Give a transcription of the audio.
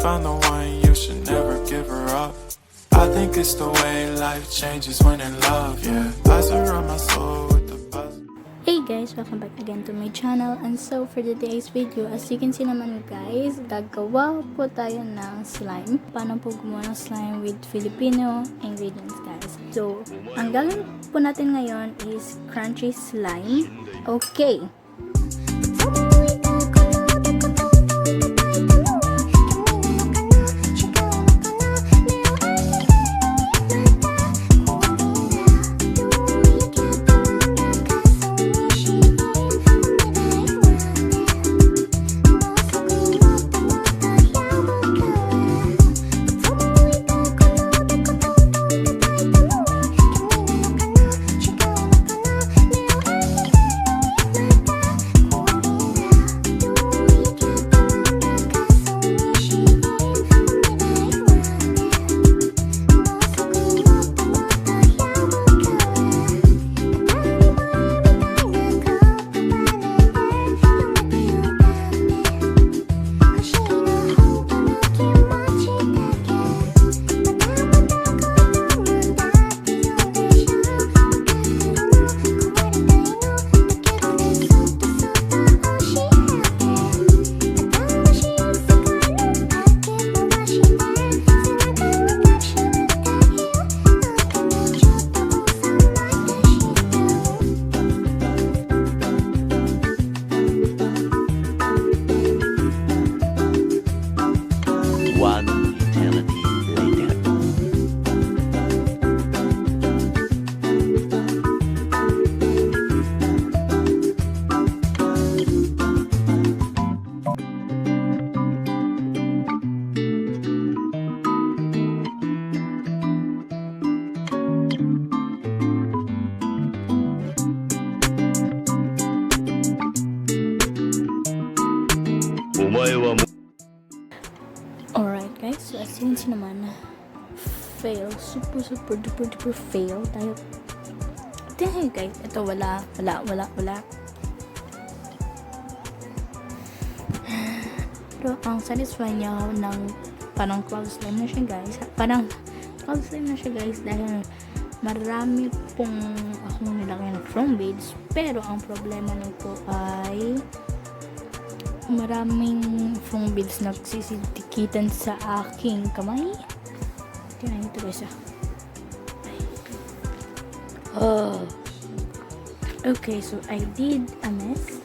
found the one, you should never give her up. I think it's the way life changes when in love, yeah. I surround my soul with the buzz. Hey guys, welcome back again to my channel. And so for today's video, as you can see naman guys, gagawa po tayo ng slime. Paano po gumawa ng slime with Filipino ingredients guys. So, ang gagawin po natin ngayon is crunchy slime. Okay. Alright guys, so as you can see naman, fail, super duper fail tayo. Tingnan guys, ito wala. Pero ang satisfying niya ng parang cloud slime na siya guys. Parang cloud slime na siya guys dahil marami pong akong nilagay ng foam beads. Pero ang problema nito ay maraming foam beads na nagsisitikitan sa aking kamay. Tingnan nito guys Okay, so I did a mess.